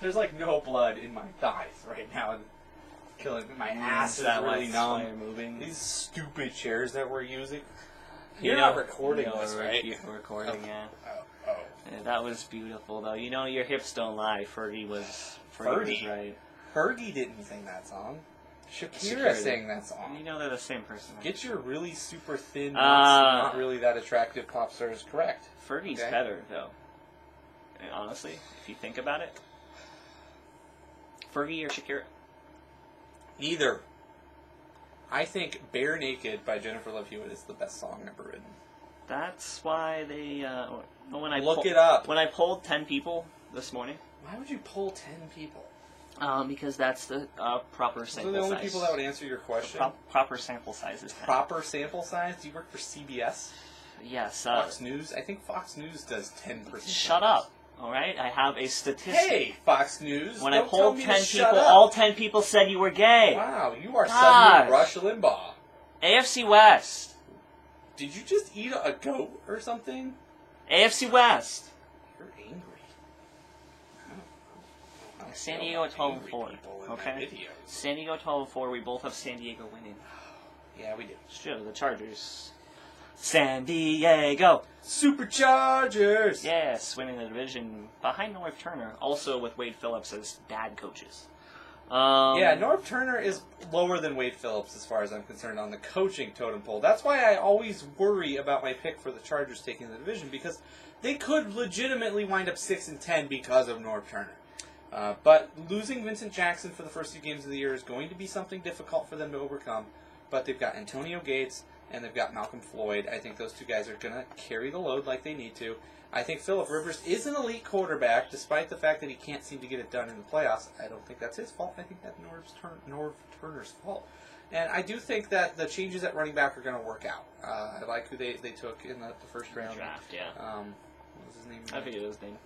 There's like no blood in my thighs right now. Killing my ass is really numb. Moving. These stupid chairs that we're using. You're not recording this, we're right? You're recording, yeah. Oh. Yeah. That was beautiful, though. You know, your hips don't lie. Fergie was right. Fergie didn't sing that song. Shakira sang that song. You know they're the same person. Right? Get your really super thin, not really that attractive pop stars correct. Fergie's better, though. And honestly, if you think about it. Fergie or Shakira? Neither. I think Bare Naked by Jennifer Love Hewitt is the best song ever written. That's why they... Look it up. When I polled 10 people this morning... Why would you poll 10 people? Because that's the proper sample size. Those are the only people that would answer your question? Proper sample size is 10. Proper sample size? Do you work for CBS? Yes. Fox News? I think Fox News does 10%. Shut up. All right? I have a statistic. Hey, Fox News. When I polled 10 people, all 10 people said you were gay. Wow, you are suddenly Rush Limbaugh. AFC West. Did you just eat a goat or something? AFC West. You're angry. San Diego at 12-4. Okay. San Diego 12-4. We both have San Diego winning. Yeah, we do. It's true. The Chargers. San Diego Superchargers. Yes, winning the division behind North Turner. Also with Wade Phillips as dad coaches. Yeah, North Turner is lower than Wade Phillips as far as I'm concerned on the coaching totem pole. That's why I always worry about my pick for the Chargers taking the division, because they could legitimately wind up 6-10 because of North Turner. But losing Vincent Jackson for the first few games of the year is going to be something difficult for them to overcome. But they've got Antonio Gates and they've got Malcolm Floyd. I think those two guys are going to carry the load like they need to. I think Phillip Rivers is an elite quarterback, despite the fact that he can't seem to get it done in the playoffs. I don't think that's his fault. I think that's Norv Turner's fault. And I do think that the changes at running back are going to work out. I like who they took in the first round. Draft, yeah. What was his name? I forget his name.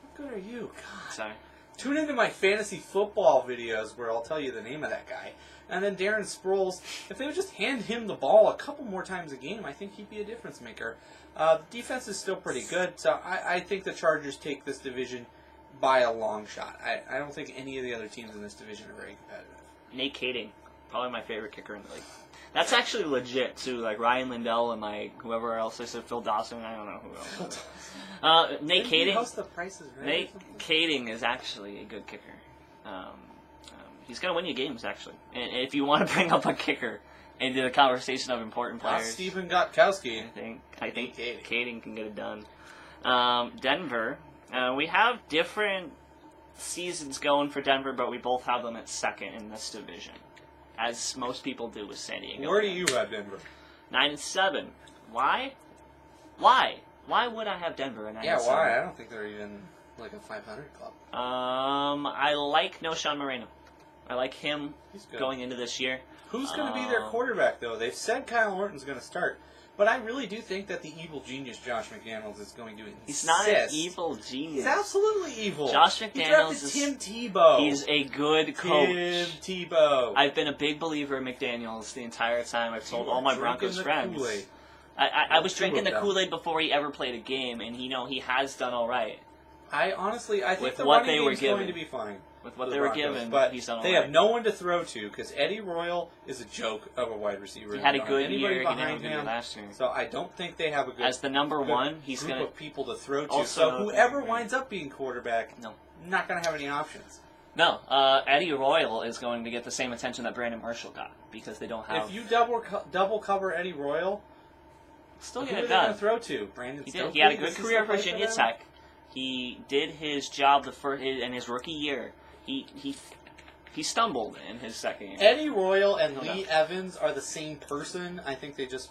How good are you? God. Sorry. Tune into my fantasy football videos where I'll tell you the name of that guy. And then Darren Sproles, if they would just hand him the ball a couple more times a game, I think he'd be a difference maker. The defense is still pretty good, so I think the Chargers take this division by a long shot. I don't think any of the other teams in this division are very competitive. Nate Kading, probably my favorite kicker in the league. That's actually legit, too. Like Ryan Lindell and whoever else I said, Phil Dawson, I don't know who else. Nate Kading. Nate Kading is actually a good kicker. He's going to win you games, actually. And if you want to bring up a kicker into the conversation of important players, Stephen Gostkowski. I think Kading can get it done. Denver. We have different seasons going for Denver, but we both have them at second in this division, as most people do with San Diego. Where do you have Denver? 9-7. Why? Why would I have Denver at 9-7? Yeah, why? I don't think they're even like a 500 club. I like Sean Moreno. I like him going into this year. Who's going to be their quarterback, though? They've said Kyle Orton's going to start. But I really do think that the evil genius Josh McDaniels is going to insist. He's not an evil genius. He's absolutely evil. Josh McDaniels is Tim Tebow. He's a good coach. Tim Tebow. I've been a big believer in McDaniels the entire time. I've told all my Broncos friends. I was drinking the Kool-Aid before he ever played a game, and he has done all right. I think the running game's going to be fine. With what they were given, but he's done all they right. have no one to throw to because Eddie Royal is a joke of a wide receiver. He had a good year. He didn't have a good year last year. So I don't think they have a good as the number one. He's group of people to throw to. Also, so whoever winds up being quarterback, not going to have any options. No, Eddie Royal is going to get the same attention that Brandon Marshall got because they don't have. If you double cover Eddie Royal, still who get are it they done. going to throw to? Brandon. He had a good career at Virginia Tech. He did his job in his rookie year. He stumbled in his second year. Eddie Royal and Lee Evans are the same person. I think they just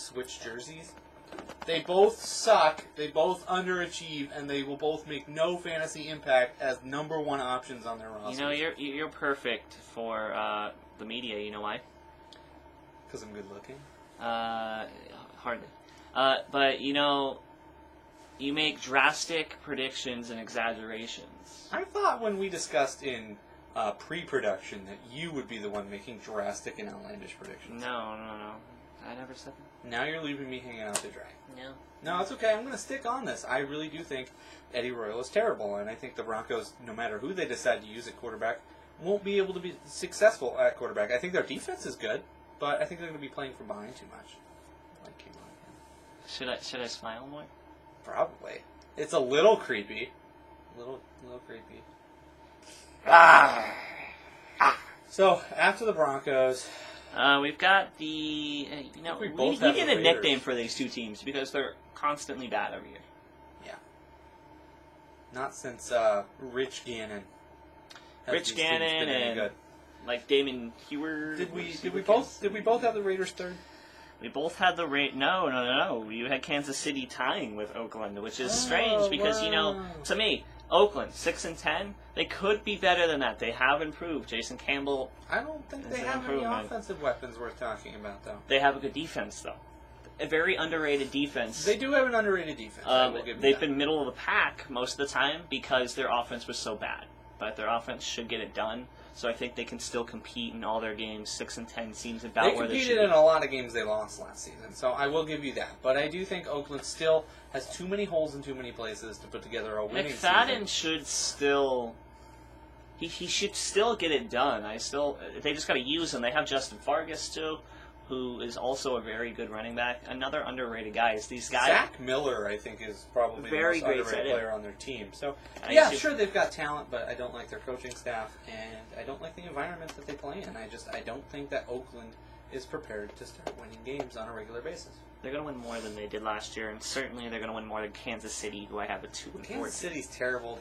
switched jerseys. They both suck. They both underachieve, and they will both make no fantasy impact as number one options on their roster. You're perfect for the media. You know why? Because I'm good looking. Hardly. But you make drastic predictions and exaggerations. I thought when we discussed in pre-production that you would be the one making drastic and outlandish predictions. No. I never said that. Now you're leaving me hanging out to dry. No. No, it's okay. I'm going to stick on this. I really do think Eddie Royal is terrible, and I think the Broncos, no matter who they decide to use at quarterback, won't be able to be successful at quarterback. I think their defense is good, but I think they're going to be playing from behind too much. Should I smile more? Probably. It's a little creepy. Little creepy. So, after the Broncos... we've got the... we get a nickname for these two teams because they're constantly bad every year. Yeah. Not since Rich Gannon. Rich Gannon and good. Like Damon Heward. Did we both have the Raiders third? We both had the No. You had Kansas City tying with Oakland, which is strange because to me, Oakland 6-10. They could be better than that. They have improved. Jason Campbell. I don't think they have any offensive weapons worth talking about, though. They have a good defense, though. A very underrated defense. They do have an underrated defense. They've been middle of the pack most of the time because their offense was so bad. But their offense should get it done. So I think they can still compete in all their games. 6-10 seems about where they should be. They competed in a lot of games they lost last season, so I will give you that. But I do think Oakland still has too many holes in too many places to put together a winning season. McFadden should still... He should still get it done. They just got to use him. They have Justin Fargas, too, who is also a very good running back. Another underrated guy is these guys. Zach Miller, I think, is probably very the most underrated player on their team. So, yeah, sure, they've got talent, but I don't like their coaching staff, and I don't like the environment that they play in. I don't think that Oakland is prepared to start winning games on a regular basis. They're going to win more than they did last year, and certainly they're going to win more than Kansas City, who I have a 2-4. Kansas City's terrible.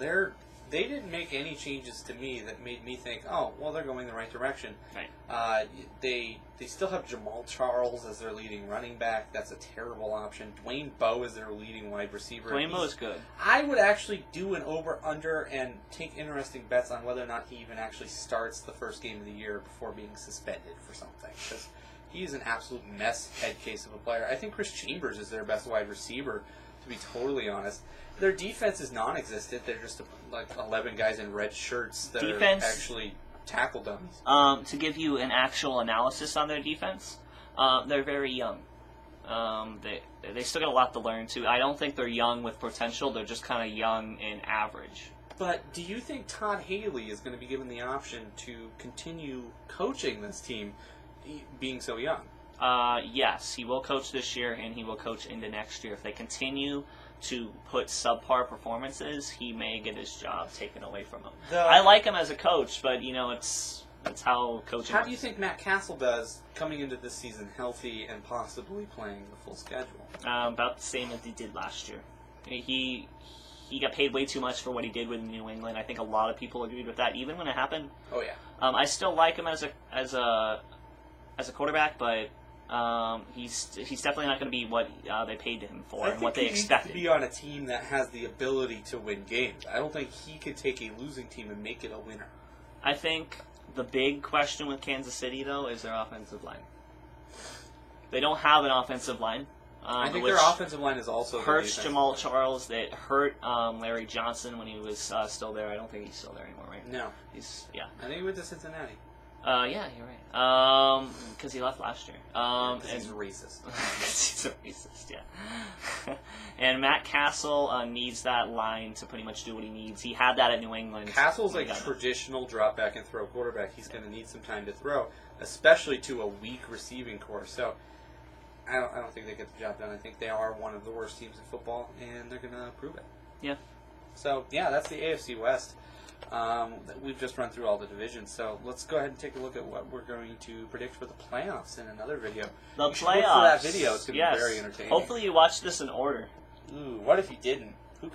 They didn't make any changes to me that made me think, oh, well, they're going the right direction. Right. They still have Jamal Charles as their leading running back. That's a terrible option. Dwayne Bowe is their leading wide receiver. Dwayne Bowe is good. I would actually do an over-under and take interesting bets on whether or not he even actually starts the first game of the year before being suspended for something. Because he's an absolute mess head case of a player. I think Chris Chambers is their best wide receiver, to be totally honest. Their defense is non-existent. They're just like 11 guys in red shirts that are actually tackle dummies. To give you an actual analysis on their defense, they're very young. They still got a lot to learn, too. I don't think they're young with potential. They're just kind of young and average. But do you think Todd Haley is going to be given the option to continue coaching this team being so young? Yes, he will coach this year, and he will coach into next year. If they continue to put subpar performances, he may get his job taken away from him. I like him as a coach, but it's how coaching. How do you think Matt Castle does coming into this season, healthy and possibly playing the full schedule? About the same as he did last year. He got paid way too much for what he did with New England. I think a lot of people agreed with that, even when it happened. Oh yeah. I still like him as a quarterback, but. He's definitely not going to be what they paid him for and what they expected. He needs to be on a team that has the ability to win games. I don't think he could take a losing team and make it a winner. I think the big question with Kansas City, though, is their offensive line. They don't have an offensive line. I think their offensive line is also hurts Jamal Charles. That hurt Larry Johnson when he was still there. I don't think he's still there anymore, right? No. I think he went to Cincinnati. Yeah, you're right. Because he left last year. He's racist. He's a racist, yeah. And Matt Castle needs that line to pretty much do what he needs. He had that at New England. Castle's like a traditional drop back and throw quarterback. He's going to need some time to throw, especially to a weak receiving core. So I don't think they get the job done. I think they are one of the worst teams in football, and they're going to prove it. Yeah. So, yeah, that's the AFC West. We've just run through all the divisions, so let's go ahead and take a look at what we're going to predict for the playoffs in another video. The playoffs. Look for that video. It's going to be very entertaining. Hopefully you watch this in order. Ooh, what if you didn't? Who